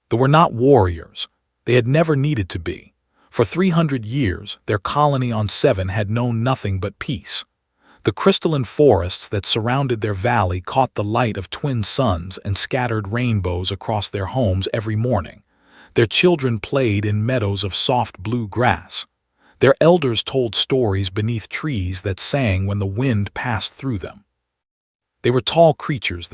They were not warriors. They had never needed to be. For 300 years, their colony on Seven had known nothing but peace. The crystalline forests that surrounded their valley caught the light of twin suns and scattered rainbows across their homes every morning. Their children played in meadows of soft blue grass. Their elders told stories beneath trees that sang when the wind passed through them. They were tall creatures,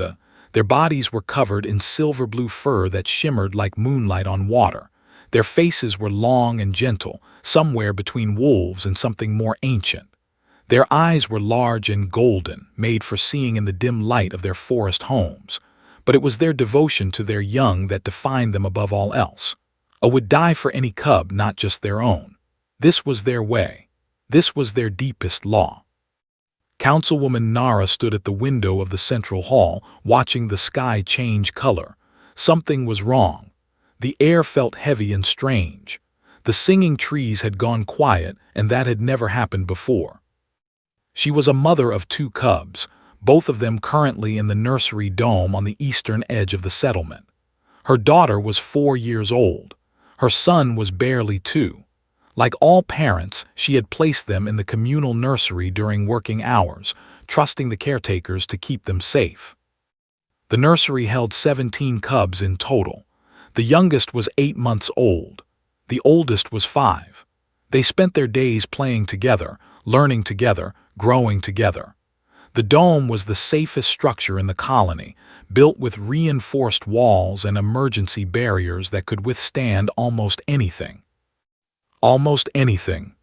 their bodies were covered in silver-blue fur that shimmered like moonlight on water. Their faces were long and gentle, somewhere between wolves and something more ancient. Their eyes were large and golden, made for seeing in the dim light of their forest homes. But it was their devotion to their young that defined them above all else. They would die for any cub, not just their own. This was their way. This was their deepest law. Councilwoman Nara stood at the window of the central hall, watching the sky change color. Something was wrong. The air felt heavy and strange. The singing trees had gone quiet, and that had never happened before. She was a mother of 2 cubs, both of them currently in the nursery dome on the eastern edge of the settlement. Her daughter was 4 years old. Her son was barely 2. Like all parents, she had placed them in the communal nursery during working hours, trusting the caretakers to keep them safe. The nursery held 17 cubs in total. The youngest was 8 months old. The oldest was 5. They spent their days playing together, learning together, growing together. The dome was the safest structure in the colony, built with reinforced walls and emergency barriers that could withstand almost anything. Almost anything.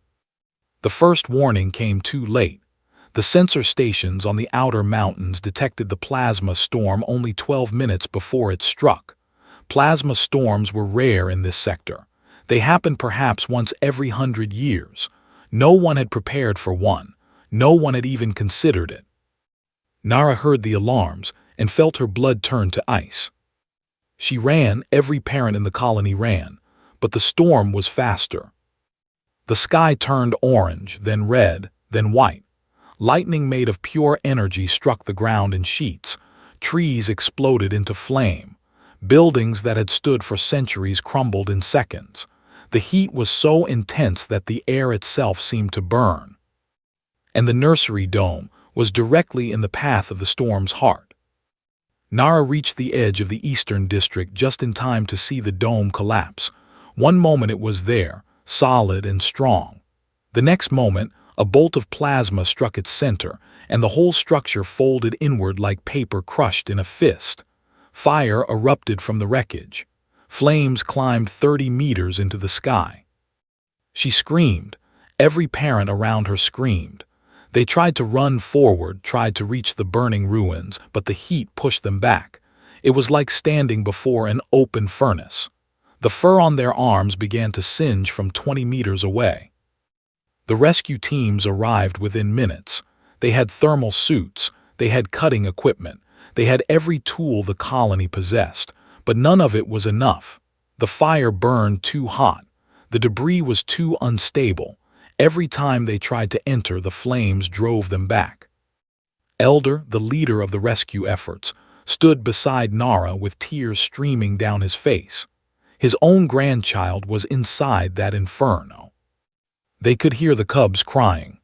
The first warning came too late. The sensor stations on the outer mountains detected the plasma storm only 12 minutes before it struck. Plasma storms were rare in this sector. They happened perhaps once every 100 years. No one had prepared for one. No one had even considered it. Nara heard the alarms and felt her blood turn to ice. She ran, every parent in the colony ran, but the storm was faster. The sky turned orange, then red, then white. Lightning made of pure energy struck the ground in sheets. Trees exploded into flame. Buildings that had stood for centuries crumbled in seconds. The heat was so intense that the air itself seemed to burn. And the nursery dome was directly in the path of the storm's heart. Nara reached the edge of the eastern district just in time to see the dome collapse. One moment it was there, solid and strong. The next moment, a bolt of plasma struck its center, and the whole structure folded inward like paper crushed in a fist. Fire erupted from the wreckage. Flames climbed 30 meters into the sky. She screamed. Every parent around her screamed. They tried to run forward, tried to reach the burning ruins, but the heat pushed them back. It was like standing before an open furnace. The fur on their arms began to singe from 20 meters away. The rescue teams arrived within minutes. They had thermal suits, they had cutting equipment, they had every tool the colony possessed, but none of it was enough. The fire burned too hot. The debris was too unstable. Every time they tried to enter, the flames drove them back. Elder, the leader of the rescue efforts, stood beside Nara with tears streaming down his face. His own grandchild was inside that inferno. They could hear the cubs crying.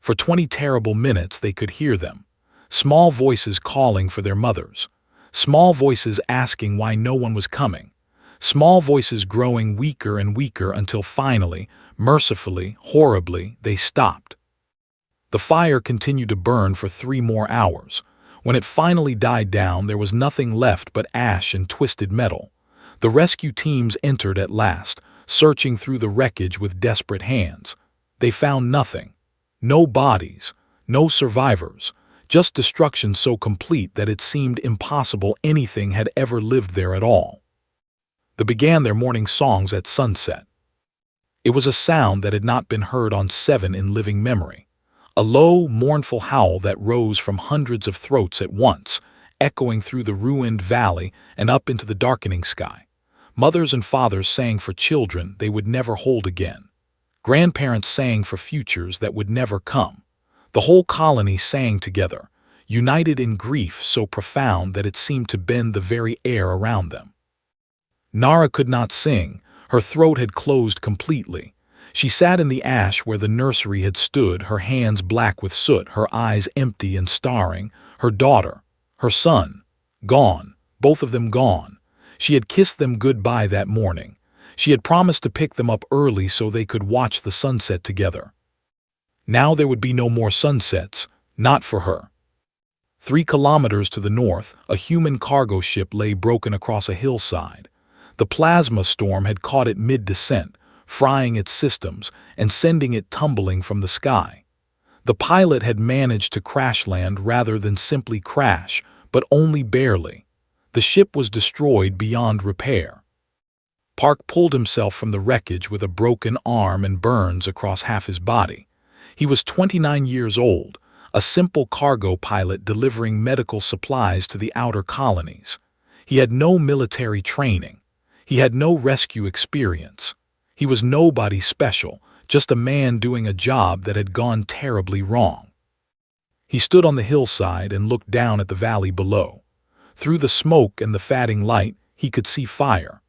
For 20 terrible minutes they could hear them. Small voices calling for their mothers. Small voices asking why no one was coming. Small voices growing weaker and weaker until finally, mercifully, horribly, they stopped. The fire continued to burn for 3 more hours. When it finally died down, there was nothing left but ash and twisted metal. The rescue teams entered at last, searching through the wreckage with desperate hands. They found nothing. No bodies, no survivors, just destruction so complete that it seemed impossible anything had ever lived there at all. They began their morning songs at sunset. It was a sound that had not been heard on Seven in living memory. A low, mournful howl that rose from hundreds of throats at once, echoing through the ruined valley and up into the darkening sky. Mothers and fathers sang for children they would never hold again. Grandparents sang for futures that would never come. The whole colony sang together, united in grief so profound that it seemed to bend the very air around them. Nara could not sing. Her throat had closed completely. She sat in the ash where the nursery had stood, her hands black with soot, her eyes empty and staring. Her daughter, her son, gone, both of them gone. She had kissed them goodbye that morning. She had promised to pick them up early so they could watch the sunset together. Now there would be no more sunsets, not for her. 3 kilometers to the north, a human cargo ship lay broken across a hillside. The plasma storm had caught it mid-descent, frying its systems and sending it tumbling from the sky. The pilot had managed to crash land rather than simply crash, but only barely. The ship was destroyed beyond repair. Park pulled himself from the wreckage with a broken arm and burns across half his body. He was 29 years old, a simple cargo pilot delivering medical supplies to the outer colonies. He had no military training. He had no rescue experience. He was nobody special, just a man doing a job that had gone terribly wrong. He stood on the hillside and looked down at the valley below. Through the smoke and the fading light, he could see fire.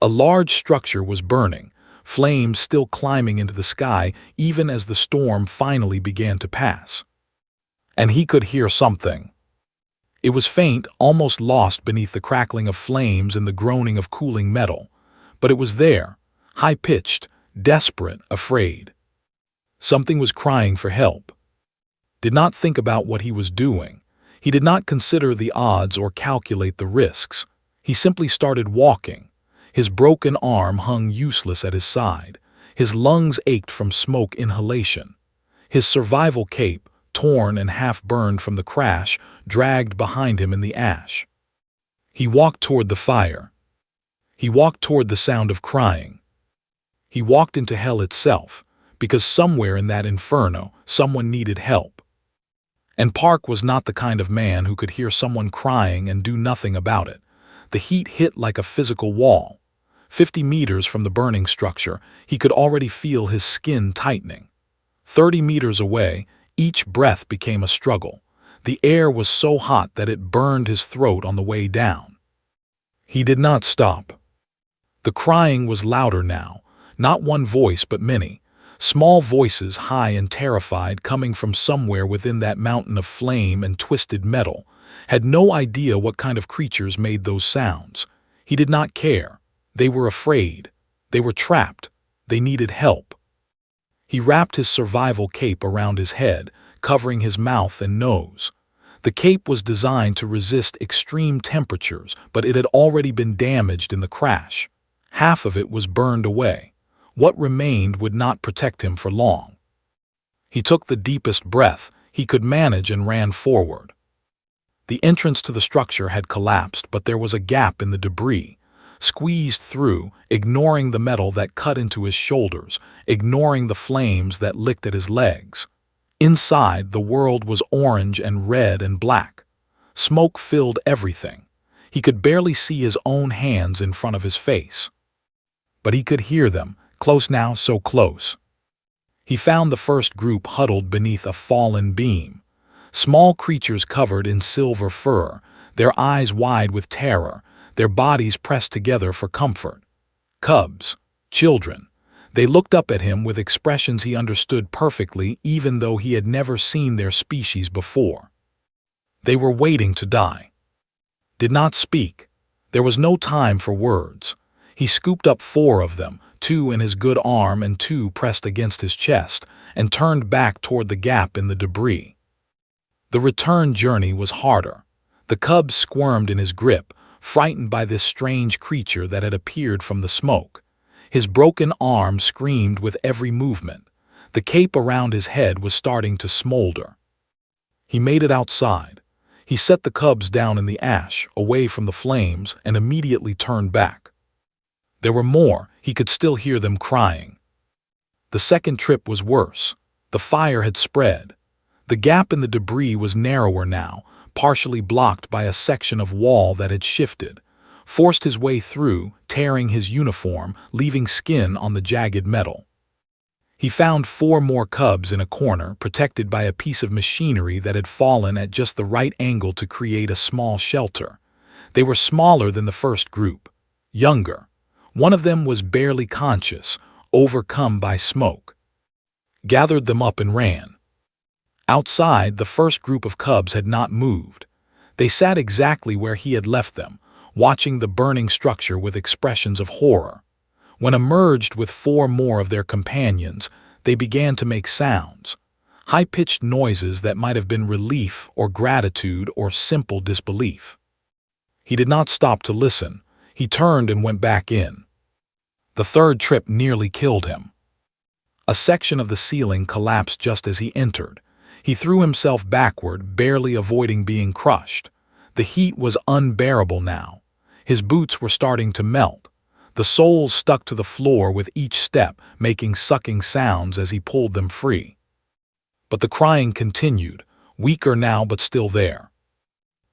A large structure was burning, flames still climbing into the sky even as the storm finally began to pass. And he could hear something. It was faint, almost lost beneath the crackling of flames and the groaning of cooling metal. But it was there, high-pitched, desperate, afraid. Something was crying for help. Did not think about what he was doing. He did not consider the odds or calculate the risks. He simply started walking. His broken arm hung useless at his side. His lungs ached from smoke inhalation. His survival cape, torn and half-burned from the crash, dragged behind him in the ash. He walked toward the fire. He walked toward the sound of crying. He walked into hell itself, because somewhere in that inferno, someone needed help. And Park was not the kind of man who could hear someone crying and do nothing about it. The heat hit like a physical wall. 50 meters from the burning structure, he could already feel his skin tightening. 30 meters away, each breath became a struggle. The air was so hot that it burned his throat on the way down. He did not stop. The crying was louder now, not one voice but many. Small voices, high and terrified, coming from somewhere within that mountain of flame and twisted metal, had no idea what kind of creatures made those sounds. He did not care. They were afraid. They were trapped. They needed help. He wrapped his survival cape around his head, covering his mouth and nose. The cape was designed to resist extreme temperatures, but it had already been damaged in the crash. Half of it was burned away. What remained would not protect him for long. He took the deepest breath he could manage and ran forward. The entrance to the structure had collapsed, but there was a gap in the debris. Squeezed through, ignoring the metal that cut into his shoulders, ignoring the flames that licked at his legs. Inside, the world was orange and red and black. Smoke filled everything. He could barely see his own hands in front of his face. But he could hear them, close now, so close. He found the first group huddled beneath a fallen beam. Small creatures covered in silver fur, their eyes wide with terror, their bodies pressed together for comfort. Cubs, children. They looked up at him with expressions he understood perfectly, even though he had never seen their species before. They were waiting to die. Did not speak. There was no time for words. He scooped up 4 of them, 2 in his good arm and 2 pressed against his chest, and turned back toward the gap in the debris. The return journey was harder. The cubs squirmed in his grip, frightened by this strange creature that had appeared from the smoke. His broken arm screamed with every movement. The cape around his head was starting to smolder. He made it outside. He set the cubs down in the ash, away from the flames, and immediately turned back. There were more. He could still hear them crying. The second trip was worse. The fire had spread. The gap in the debris was narrower now, partially blocked by a section of wall that had shifted, forced his way through, tearing his uniform, leaving skin on the jagged metal. He found 4 more cubs in a corner, protected by a piece of machinery that had fallen at just the right angle to create a small shelter. They were smaller than the first group, younger, One of them was barely conscious, overcome by smoke. Gathered them up and ran. Outside, the first group of cubs had not moved. They sat exactly where he had left them, watching the burning structure with expressions of horror. When emerged with 4 more of their companions, they began to make sounds, high-pitched noises that might have been relief or gratitude or simple disbelief. He did not stop to listen. He turned and went back in. The third trip nearly killed him. A section of the ceiling collapsed just as he entered. He threw himself backward, barely avoiding being crushed. The heat was unbearable now. His boots were starting to melt. The soles stuck to the floor with each step, making sucking sounds as he pulled them free. But the crying continued, weaker now but still there.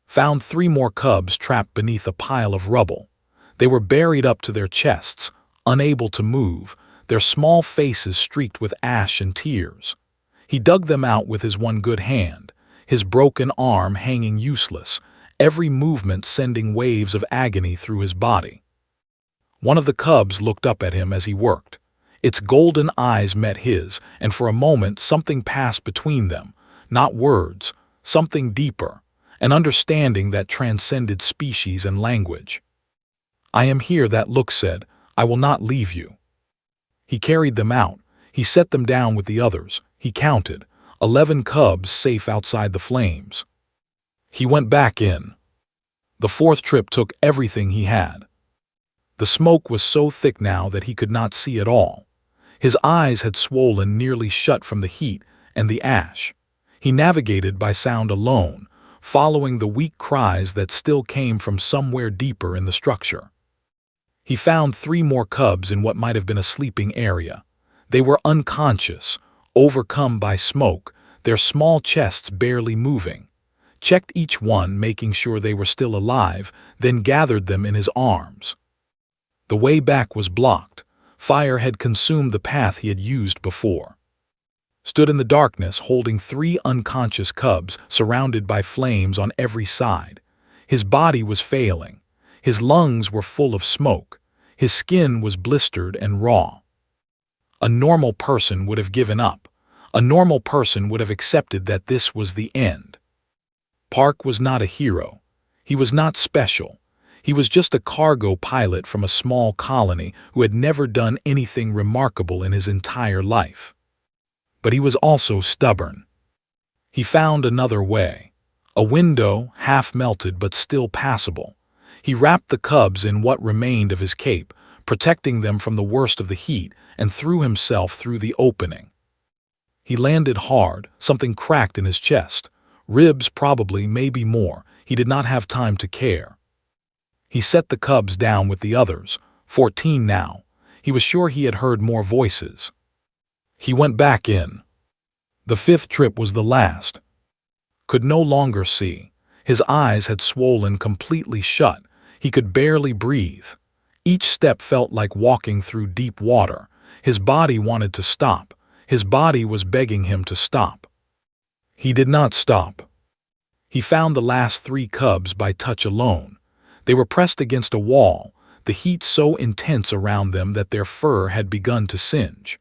Found 3 more cubs trapped beneath a pile of rubble. They were buried up to their chests, unable to move, their small faces streaked with ash and tears. He dug them out with his one good hand, his broken arm hanging useless, every movement sending waves of agony through his body. One of the cubs looked up at him as he worked. Its golden eyes met his, and for a moment something passed between them, not words, something deeper, an understanding that transcended species and language. "I am here," that look said. "I will not leave you." He carried them out. He set them down with the others. He counted, 11 cubs safe outside the flames. He went back in. The 4th trip took everything he had. The smoke was so thick now that he could not see at all. His eyes had swollen nearly shut from the heat and the ash. He navigated by sound alone, following the weak cries that still came from somewhere deeper in the structure. He found 3 more cubs in what might have been a sleeping area. They were unconscious, overcome by smoke, their small chests barely moving. Checked each one, making sure they were still alive, then gathered them in his arms. The way back was blocked. Fire had consumed the path he had used before. Stood in the darkness, holding 3 unconscious cubs, surrounded by flames on every side. His body was failing. His lungs were full of smoke. His skin was blistered and raw. A normal person would have given up. A normal person would have accepted that this was the end. Park was not a hero. He was not special. He was just a cargo pilot from a small colony who had never done anything remarkable in his entire life. But he was also stubborn. He found another way. A window, half melted but still passable. He wrapped the cubs in what remained of his cape, protecting them from the worst of the heat, and threw himself through the opening. He landed hard, something cracked in his chest. Ribs probably, maybe more. He did not have time to care. He set the cubs down with the others, 14 now. He was sure he had heard more voices. He went back in. The 5th trip was the last. Could no longer see. His eyes had swollen completely shut. He could barely breathe. Each step felt like walking through deep water. His body wanted to stop. His body was begging him to stop. He did not stop. He found the last 3 cubs by touch alone. They were pressed against a wall, the heat so intense around them that their fur had begun to singe.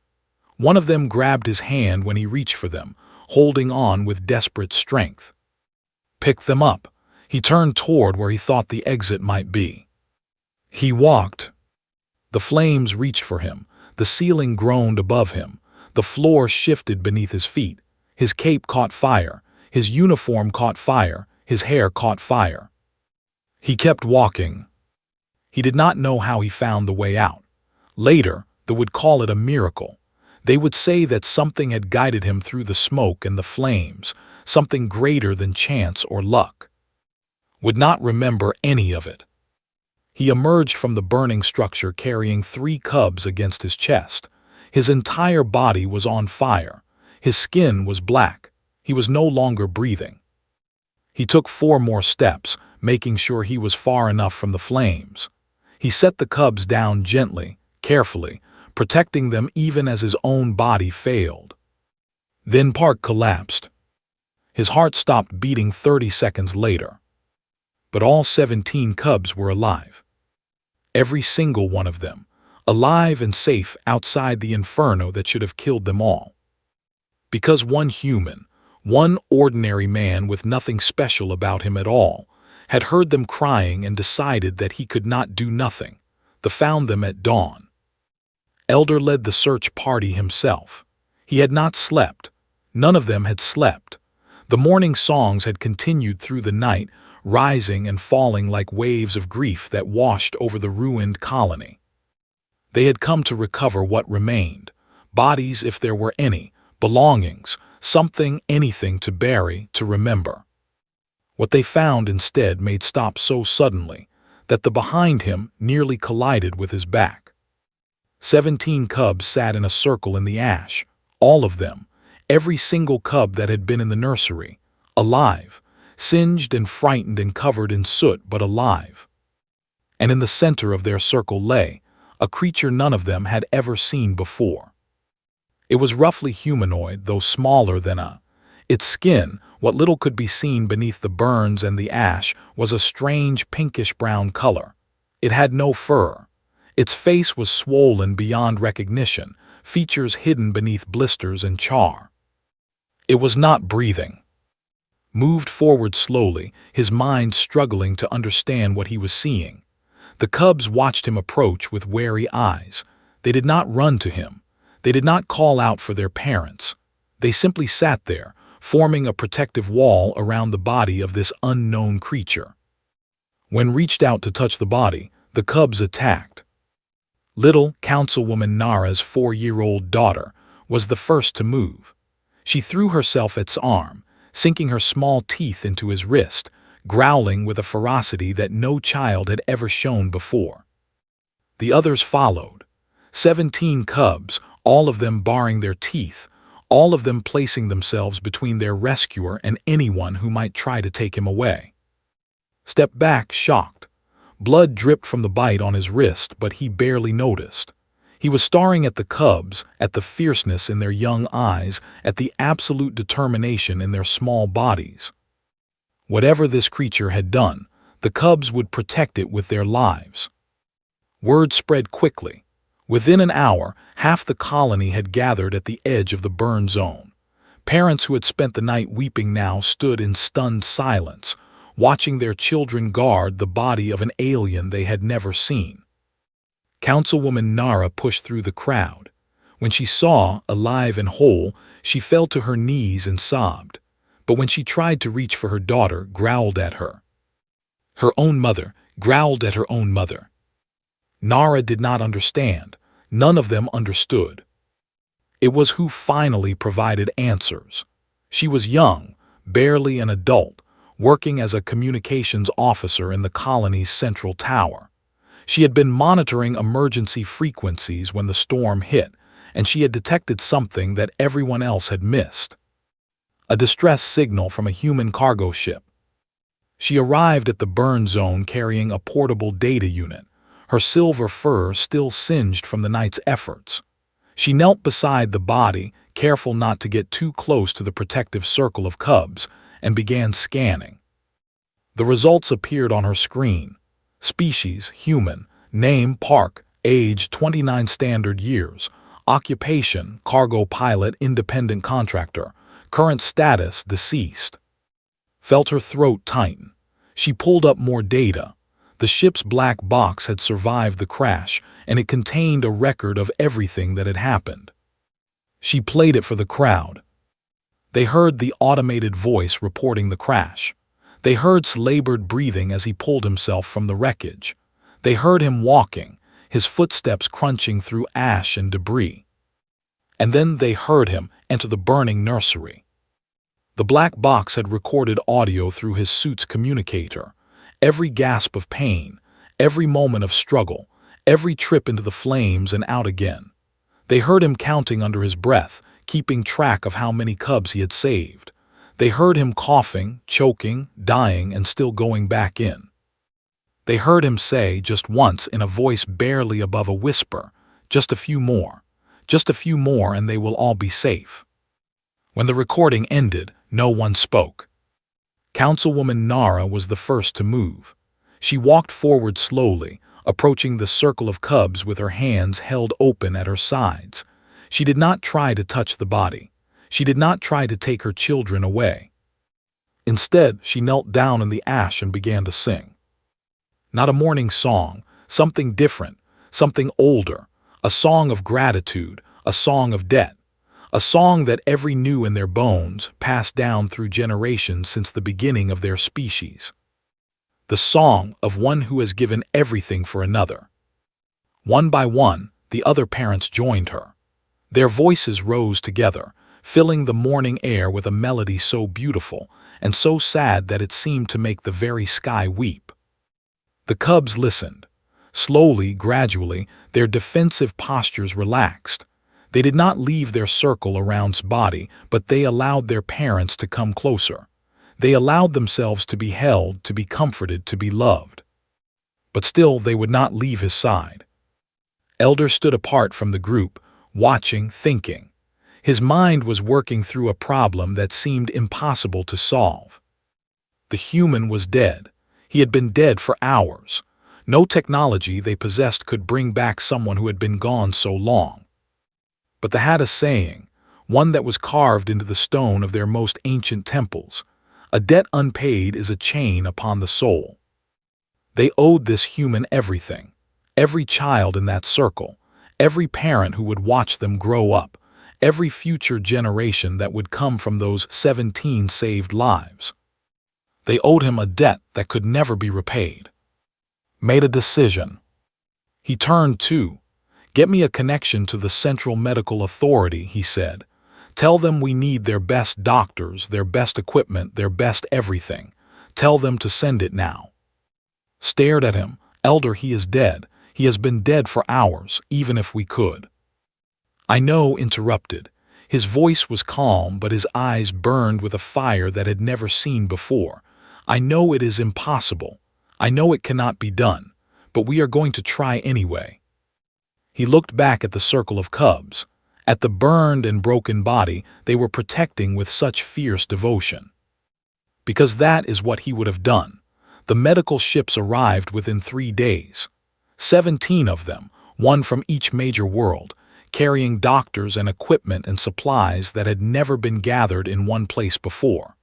One of them grabbed his hand when he reached for them, holding on with desperate strength. Picked them up. He turned toward where he thought the exit might be. He walked. The flames reached for him. The ceiling groaned above him. The floor shifted beneath his feet. His cape caught fire. His uniform caught fire. His hair caught fire. He kept walking. He did not know how he found the way out. Later, they would call it a miracle. They would say that something had guided him through the smoke and the flames, something greater than chance or luck. Would not remember any of it. He emerged from the burning structure carrying 3 cubs against his chest. His entire body was on fire. His skin was black. He was no longer breathing. He took 4 more steps, making sure he was far enough from the flames. He set the cubs down gently, carefully, protecting them even as his own body failed. Then Park collapsed. His heart stopped beating 30 seconds later. But all 17 cubs were alive. every single one of them, alive and safe outside the inferno that should have killed them all. Because one human, one ordinary man with nothing special about him at all, had heard them crying and decided that he could not do nothing, found them at dawn. Elder led the search party himself. He had not slept. None of them had slept. The morning songs had continued through the night, rising and falling like waves of grief that washed over the ruined colony. They had come to recover what remained, bodies if there were any, belongings, something, anything to bury, to remember. What they found instead made stop so suddenly that the behind him nearly collided with his back. 17 cubs sat in a circle in the ash, all of them, every single cub that had been in the nursery, alive, singed and frightened and covered in soot, but alive. And in the center of their circle lay a creature none of them had ever seen before. It was roughly humanoid, though smaller than its skin, what little could be seen beneath the burns and the ash, was a strange pinkish-brown color. It had no fur. Its face was swollen beyond recognition, features hidden beneath blisters and char. It was not breathing. Moved forward slowly, his mind struggling to understand what he was seeing. The cubs watched him approach with wary eyes. They did not run to him. They did not call out for their parents. They simply sat there, forming a protective wall around the body of this unknown creature. When reached out to touch the body, the cubs attacked. Little Councilwoman Nara's 4-year-old daughter was the first to move. She threw herself at his arm, sinking her small teeth into his wrist, growling with a ferocity that no child had ever shown before. The others followed. 17 cubs, all of them baring their teeth, all of them placing themselves between their rescuer and anyone who might try to take him away. Stepped back, shocked. Blood dripped from the bite on his wrist, but he barely noticed. He was staring at the cubs, at the fierceness in their young eyes, at the absolute determination in their small bodies. Whatever this creature had done, the cubs would protect it with their lives. Word spread quickly. Within an hour, half the colony had gathered at the edge of the burn zone. Parents who had spent the night weeping now stood in stunned silence, watching their children guard the body of an alien they had never seen. Councilwoman Nara pushed through the crowd. When she saw, alive and whole, she fell to her knees and sobbed. But when she tried to reach for her daughter, growled at her. Her own mother growled at her own mother. Nara did not understand. None of them understood. It was who finally provided answers. She was young, barely an adult, working as a communications officer in the colony's central tower. She had been monitoring emergency frequencies when the storm hit, and she had detected something that everyone else had missed. A distress signal from a human cargo ship. She arrived at the burn zone carrying a portable data unit, her silver fur still singed from the night's efforts. She knelt beside the body, careful not to get too close to the protective circle of cubs, and began scanning. The results appeared on her screen. Species, human. Name, Park. Age, 29 standard years. Occupation, cargo pilot, independent contractor. Current status, deceased. Felt her throat tighten. She pulled up more data. The ship's black box had survived the crash, and it contained a record of everything that had happened. She played it for the crowd. They heard the automated voice reporting the crash. They heard his labored breathing as he pulled himself from the wreckage. They heard him walking, his footsteps crunching through ash and debris. And then they heard him enter the burning nursery. The black box had recorded audio through his suit's communicator. Every gasp of pain, every moment of struggle, every trip into the flames and out again. They heard him counting under his breath, keeping track of how many cubs he had saved. They heard him coughing, choking, dying, and still going back in. They heard him say just once in a voice barely above a whisper, "Just a few more. Just a few more and they will all be safe." When the recording ended, no one spoke. Councilwoman Nara was the first to move. She walked forward slowly, approaching the circle of cubs with her hands held open at her sides. She did not try to touch the body. She did not try to take her children away. Instead, she knelt down in the ash and began to sing. Not a morning song, something different, something older, a song of gratitude, a song of debt, a song that every knew in their bones, passed down through generations since the beginning of their species. The song of one who has given everything for another. One by one, the other parents joined her. Their voices rose together, filling the morning air with a melody so beautiful and so sad that it seemed to make the very sky weep. The cubs listened. Slowly, gradually, their defensive postures relaxed. They did not leave their circle around's body, but they allowed their parents to come closer. They allowed themselves to be held, to be comforted, to be loved. But still, they would not leave his side. Elder stood apart from the group, watching, thinking. His mind was working through a problem that seemed impossible to solve. The human was dead. He had been dead for hours. No technology they possessed could bring back someone who had been gone so long. But they had a saying, one that was carved into the stone of their most ancient temples. A debt unpaid is a chain upon the soul. They owed this human everything. Every child in that circle, every parent who would watch them grow up, every future generation that would come from those 17 saved lives. They owed him a debt that could never be repaid. Made a decision. He turned to, "Get me a connection to the Central Medical Authority," he said. "Tell them we need their best doctors, their best equipment, their best everything. Tell them to send it now." Stared at him. "Elder, he is dead. He has been dead for hours, even if we could." "I know," interrupted. His voice was calm, but his eyes burned with a fire that had never seen before. "I know it is impossible. I know it cannot be done, but we are going to try anyway." He looked back at the circle of cubs. At the burned and broken body they were protecting with such fierce devotion. Because that is what he would have done. The medical ships arrived within 3 days. 17 of them, one from each major world, carrying doctors and equipment and supplies that had never been gathered in one place before.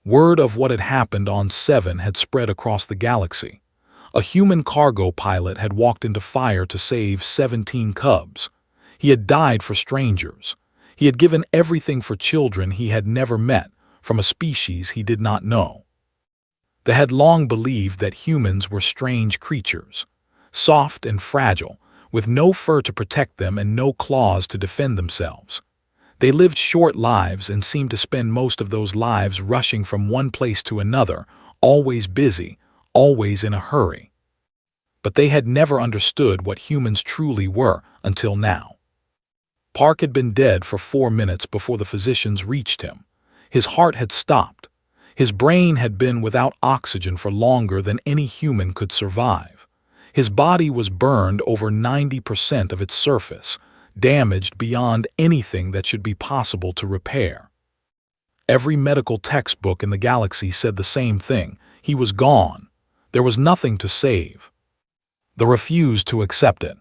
Word of what had happened on 7 had spread across the galaxy. A human cargo pilot had walked into fire to save 17 cubs. He had died for strangers. He had given everything for children he had never met, from a species he did not know. They had long believed that humans were strange creatures, soft and fragile, with no fur to protect them and no claws to defend themselves. They lived short lives and seemed to spend most of those lives rushing from one place to another, always busy, always in a hurry. But they had never understood what humans truly were until now. Park had been dead for 4 minutes before the physicians reached him. His heart had stopped. His brain had been without oxygen for longer than any human could survive. His body was burned over 90% of its surface, damaged beyond anything that should be possible to repair. Every medical textbook in the galaxy said the same thing. He was gone. There was nothing to save. They refused to accept it.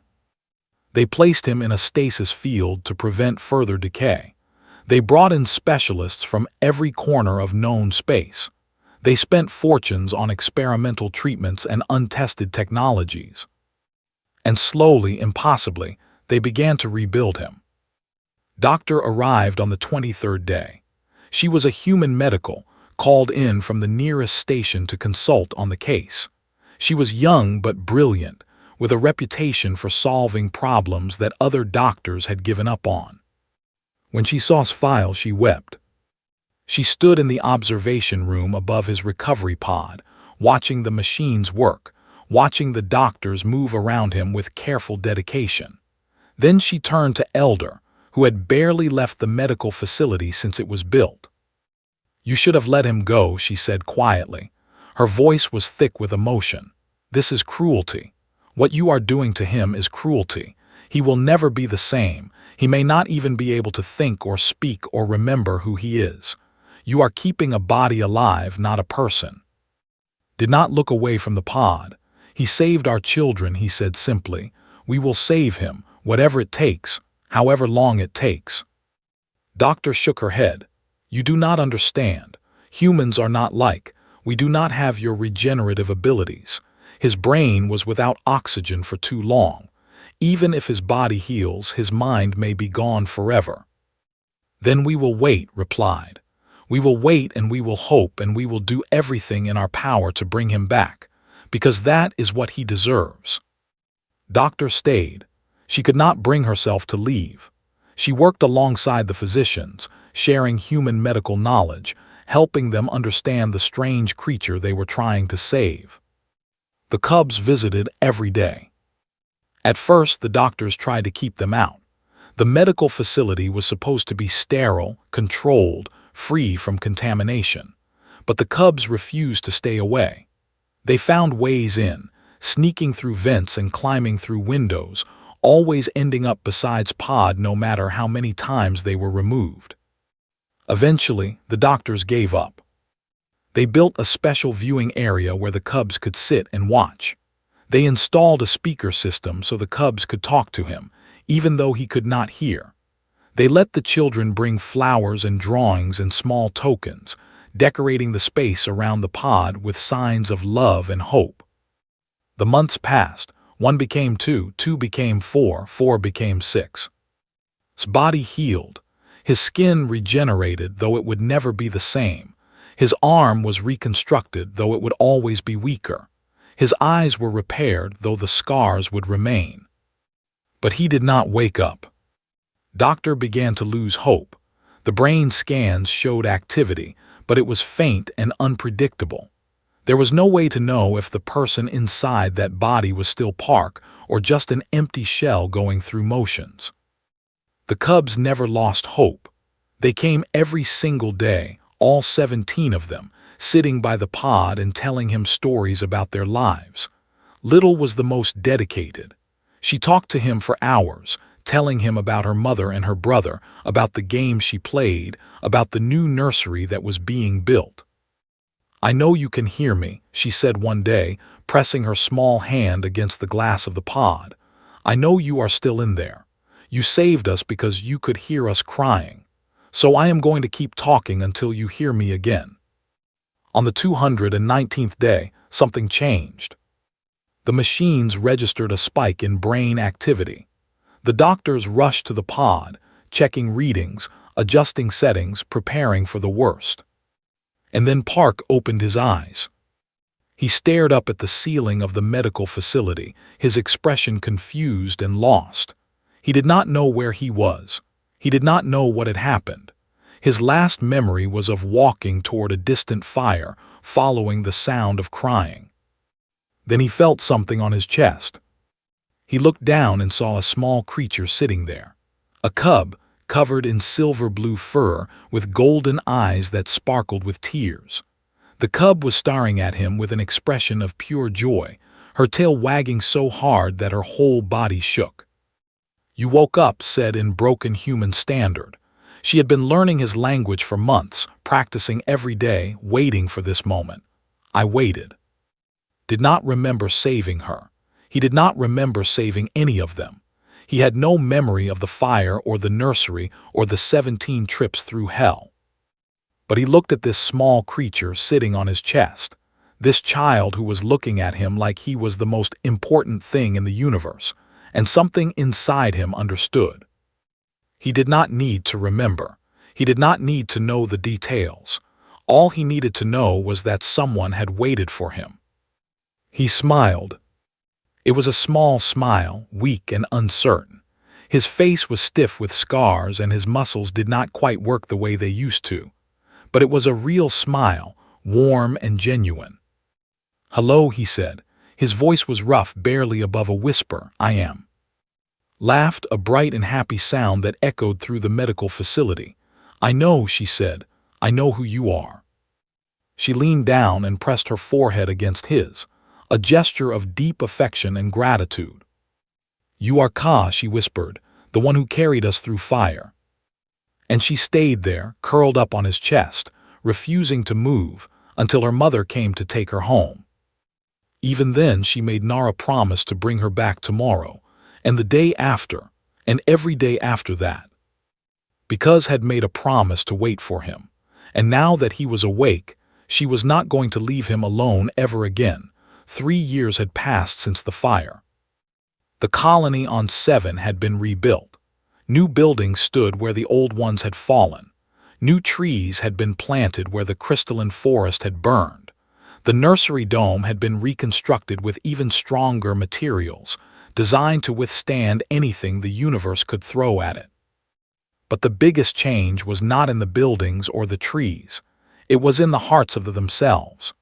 They placed him in a stasis field to prevent further decay. They brought in specialists from every corner of known space. They spent fortunes on experimental treatments and untested technologies. And slowly, impossibly, they began to rebuild him. Doctor arrived on the 23rd day. She was a human medical, called in from the nearest station to consult on the case. She was young but brilliant, with a reputation for solving problems that other doctors had given up on. When she saw his file, she wept. She stood in the observation room above his recovery pod, watching the machines work, watching the doctors move around him with careful dedication. Then she turned to Elder, who had barely left the medical facility since it was built. "You should have let him go," she said quietly. Her voice was thick with emotion. "This is cruelty. What you are doing to him is cruelty. He will never be the same. He may not even be able to think or speak or remember who he is. You are keeping a body alive, not a person." Did not look away from the pod. "He saved our children," he said simply. "We will save him, whatever it takes, however long it takes." Doctor shook her head. "You do not understand. Humans are not like. We do not have your regenerative abilities. His brain was without oxygen for too long. Even if his body heals, his mind may be gone forever." "Then we will wait," replied. "We will wait and we will hope and we will do everything in our power to bring him back, because that is what he deserves." Doctor stayed. She could not bring herself to leave. She worked alongside the physicians, sharing human medical knowledge, helping them understand the strange creature they were trying to save. The cubs visited every day. At first, the doctors tried to keep them out. The medical facility was supposed to be sterile, controlled, free from contamination. But the cubs refused to stay away. They found ways in, sneaking through vents and climbing through windows, always ending up beside Pod no matter how many times they were removed. Eventually, the doctors gave up. They built a special viewing area where the cubs could sit and watch. They installed a speaker system so the cubs could talk to him, even though he could not hear. They let the children bring flowers and drawings and small tokens, decorating the space around the pod with signs of love and hope. The months passed. 1 became 2, 2 became 4, 4 became 6. His body healed. His skin regenerated, though it would never be the same. His arm was reconstructed, though it would always be weaker. His eyes were repaired, though the scars would remain. But he did not wake up. Doctor began to lose hope. The brain scans showed activity, but it was faint and unpredictable. There was no way to know if the person inside that body was still Park or just an empty shell going through motions. The cubs never lost hope. They came every single day, all 17 of them, sitting by the pod and telling him stories about their lives. Little was the most dedicated. She talked to him for hours, telling him about her mother and her brother, about the games she played, about the new nursery that was being built. "I know you can hear me," she said one day, pressing her small hand against the glass of the pod. "I know you are still in there. You saved us because you could hear us crying. So I am going to keep talking until you hear me again." On the 219th day, something changed. The machines registered a spike in brain activity. The doctors rushed to the pod, checking readings, adjusting settings, preparing for the worst. And then Park opened his eyes. He stared up at the ceiling of the medical facility, his expression confused and lost. He did not know where he was. He did not know what had happened. His last memory was of walking toward a distant fire, following the sound of crying. Then he felt something on his chest. He looked down and saw a small creature sitting there. A cub, covered in silver-blue fur, with golden eyes that sparkled with tears. The cub was staring at him with an expression of pure joy, her tail wagging so hard that her whole body shook. "You woke up," said in broken human standard. She had been learning his language for months, practicing every day, waiting for this moment. "I waited." Did not remember saving her. He did not remember saving any of them. He had no memory of the fire or the nursery or the 17 trips through hell. But he looked at this small creature sitting on his chest, this child who was looking at him like he was the most important thing in the universe, and something inside him understood. He did not need to remember. He did not need to know the details. All he needed to know was that someone had waited for him. He smiled. It was a small smile, weak and uncertain. His face was stiff with scars and his muscles did not quite work the way they used to. But it was a real smile, warm and genuine. "Hello," he said. His voice was rough, barely above a whisper. "I am." Laughed, a bright and happy sound that echoed through the medical facility. "I know," she said. "I know who you are." She leaned down and pressed her forehead against his, a gesture of deep affection and gratitude. "You are Ka," she whispered, "the one who carried us through fire." And she stayed there, curled up on his chest, refusing to move, until her mother came to take her home. Even then, she made Nara promise to bring her back tomorrow, and the day after, and every day after that. Because had made a promise to wait for him, and now that he was awake, she was not going to leave him alone ever again. 3 years had passed since the fire. The colony on 7 had been rebuilt. New buildings stood where the old ones had fallen. New trees had been planted where the crystalline forest had burned. The nursery dome had been reconstructed with even stronger materials, designed to withstand anything the universe could throw at it. But the biggest change was not in the buildings or the trees. It was in the hearts of themselves.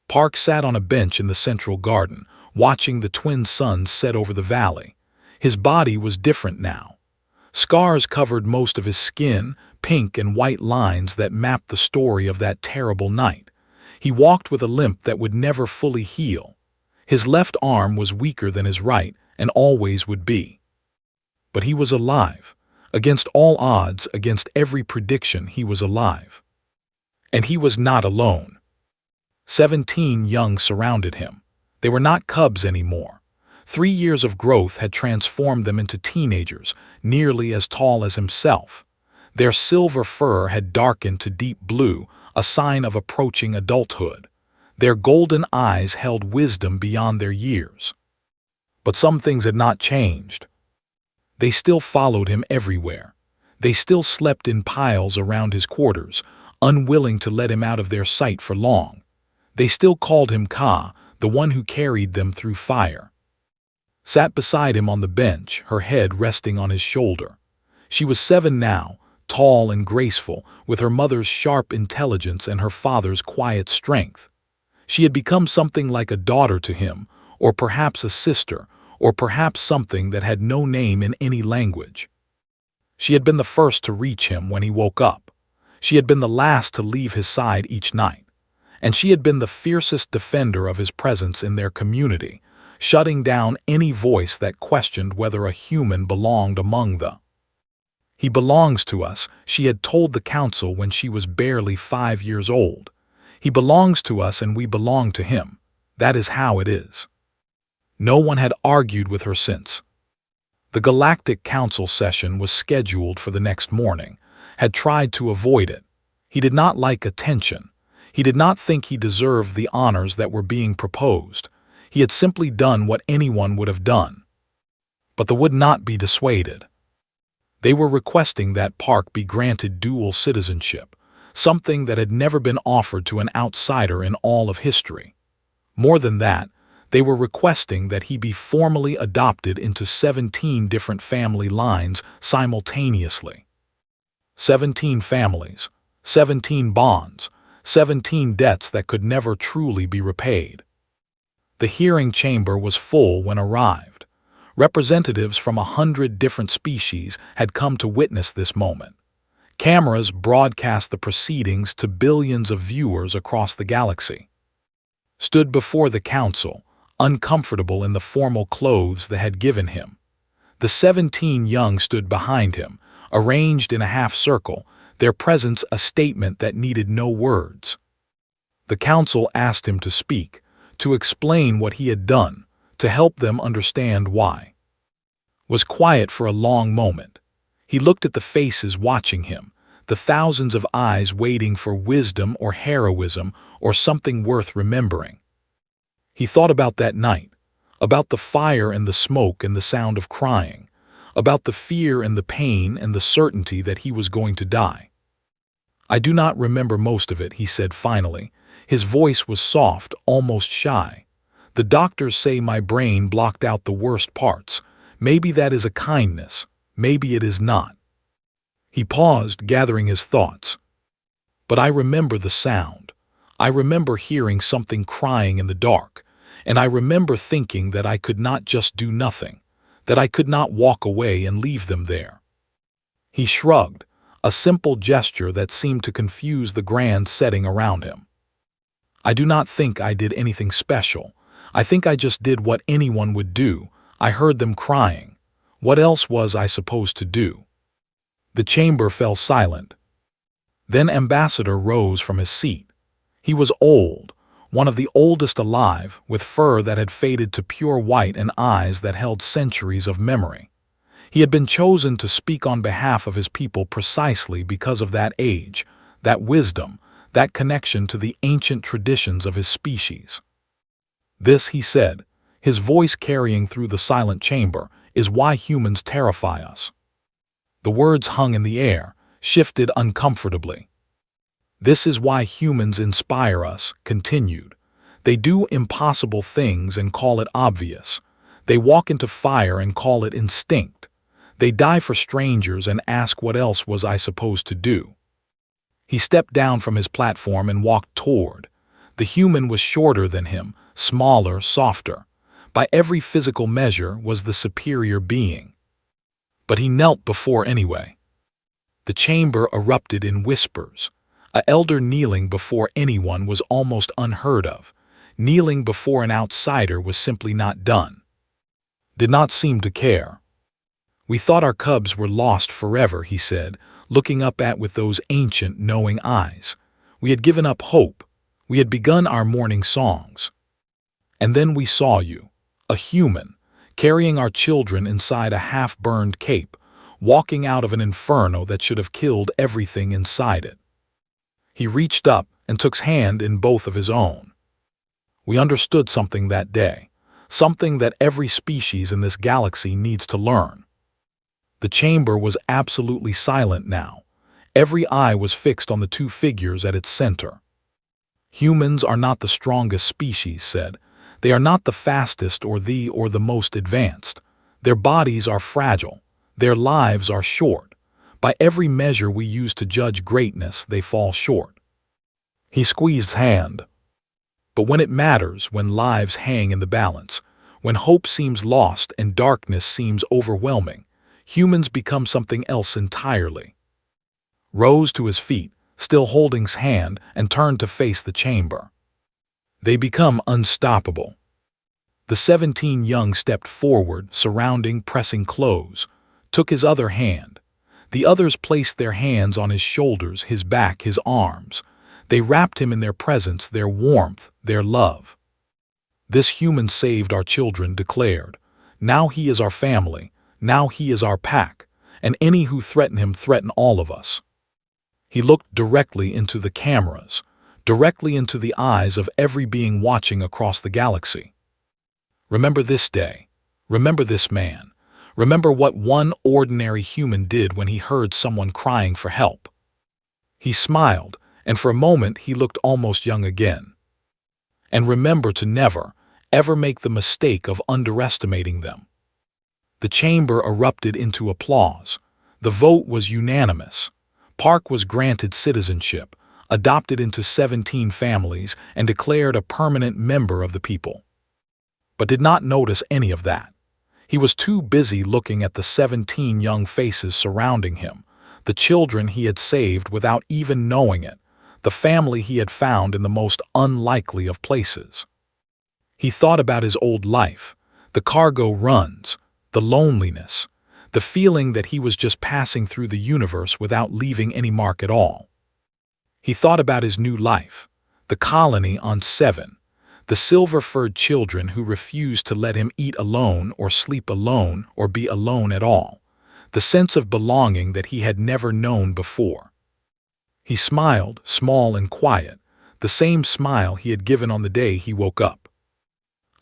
Park sat on a bench in the central garden, watching the twin suns set over the valley. His body was different now. Scars covered most of his skin, pink and white lines that mapped the story of that terrible night. He walked with a limp that would never fully heal. His left arm was weaker than his right, and always would be. But he was alive. Against all odds, against every prediction, he was alive. And he was not alone. 17 young surrounded him. They were not cubs anymore. 3 years of growth had transformed them into teenagers, nearly as tall as himself. Their silver fur had darkened to deep blue, a sign of approaching adulthood. Their golden eyes held wisdom beyond their years. But some things had not changed. They still followed him everywhere. They still slept in piles around his quarters, unwilling to let him out of their sight for long. They still called him Ka, the one who carried them through fire. Sat beside him on the bench, her head resting on his shoulder. She was 7 now, tall and graceful, with her mother's sharp intelligence and her father's quiet strength. She had become something like a daughter to him, or perhaps a sister, or perhaps something that had no name in any language. She had been the first to reach him when he woke up. She had been the last to leave his side each night. And she had been the fiercest defender of his presence in their community, shutting down any voice that questioned whether a human belonged among the. He belongs to us, she had told the council when she was barely 5 years old. He belongs to us and we belong to him. That is how it is. No one had argued with her since. The Galactic Council session was scheduled for the next morning, had tried to avoid it. He did not like attention. He did not think he deserved the honors that were being proposed. He had simply done what anyone would have done. But they would not be dissuaded. They were requesting that Park be granted dual citizenship, something that had never been offered to an outsider in all of history. More than that, they were requesting that he be formally adopted into 17 different family lines simultaneously. 17 families, 17 bonds, 17 debts that could never truly be repaid. The hearing chamber was full when arrived. Representatives from 100 different species had come to witness this moment. Cameras broadcast the proceedings to billions of viewers across the galaxy. Stood before the council, uncomfortable in the formal clothes they had given him. The 17 young stood behind him, arranged in a half-circle, their presence a statement that needed no words. The council asked him to speak, to explain what he had done, to help them understand why. Was quiet for a long moment. He looked at the faces watching him, the thousands of eyes waiting for wisdom or heroism or something worth remembering. He thought about that night, about the fire and the smoke and the sound of crying, about the fear and the pain and the certainty that he was going to die. I do not remember most of it, he said finally. His voice was soft, almost shy. The doctors say my brain blocked out the worst parts. Maybe that is a kindness. Maybe it is not. He paused, gathering his thoughts. But I remember the sound. I remember hearing something crying in the dark, and I remember thinking that I could not just do nothing, that I could not walk away and leave them there. He shrugged, a simple gesture that seemed to confuse the grand setting around him. I do not think I did anything special. I think I just did what anyone would do. I heard them crying. What else was I supposed to do? The chamber fell silent. Then Ambassador rose from his seat. He was old, one of the oldest alive, with fur that had faded to pure white and eyes that held centuries of memory. He had been chosen to speak on behalf of his people precisely because of that age, that wisdom, that connection to the ancient traditions of his species. This, he said, his voice carrying through the silent chamber, is why humans terrify us. The words hung in the air, shifted uncomfortably. This is why humans inspire us, continued. They do impossible things and call it obvious. They walk into fire and call it instinct. They die for strangers and ask what else was I supposed to do. He stepped down from his platform and walked toward. The human was shorter than him, smaller, softer. By every physical measure was the superior being. But he knelt before anyway. The chamber erupted in whispers. An elder kneeling before anyone was almost unheard of. Kneeling before an outsider was simply not done. Did not seem to care. We thought our cubs were lost forever, he said, looking up with those ancient, knowing eyes. We had given up hope. We had begun our morning songs. And then we saw you, a human, carrying our children inside a half-burned cape, walking out of an inferno that should have killed everything inside it. He reached up and took his hand in both of his own. We understood something that day, something that every species in this galaxy needs to learn. The chamber was absolutely silent now. Every eye was fixed on the two figures at its center. Humans are not the strongest species, said. They are not the fastest or the most advanced. Their bodies are fragile. Their lives are short. By every measure we use to judge greatness, they fall short. He squeezed his hand. But when it matters, when lives hang in the balance, when hope seems lost and darkness seems overwhelming, humans become something else entirely. Rose to his feet, still holding his hand, and turned to face the chamber. They become unstoppable. The 17 young stepped forward, surrounding, pressing close, took his other hand. The others placed their hands on his shoulders, his back, his arms. They wrapped him in their presence, their warmth, their love. This human saved our children, declared. Now he is our family. Now he is our pack, and any who threaten him threaten all of us. He looked directly into the cameras, directly into the eyes of every being watching across the galaxy. Remember this day. Remember this man. Remember what one ordinary human did when he heard someone crying for help. He smiled, and for a moment he looked almost young again. And remember to never, ever make the mistake of underestimating them. The chamber erupted into applause. The vote was unanimous. Park was granted citizenship, adopted into 17 families, and declared a permanent member of the people. But did not notice any of that. He was too busy looking at the 17 young faces surrounding him, the children he had saved without even knowing it, the family he had found in the most unlikely of places. He thought about his old life, the cargo runs, the loneliness, the feeling that he was just passing through the universe without leaving any mark at all. He thought about his new life, the colony on 7, the silver-furred children who refused to let him eat alone or sleep alone or be alone at all, the sense of belonging that he had never known before. He smiled, small and quiet, the same smile he had given on the day he woke up.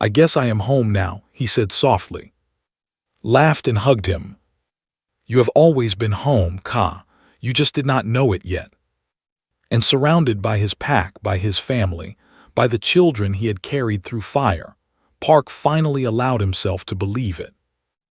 I guess I am home now, he said softly. Laughed and hugged him. You have always been home, Ka. You just did not know it yet. And surrounded by his pack, by his family, by the children he had carried through fire, Park finally allowed himself to believe it.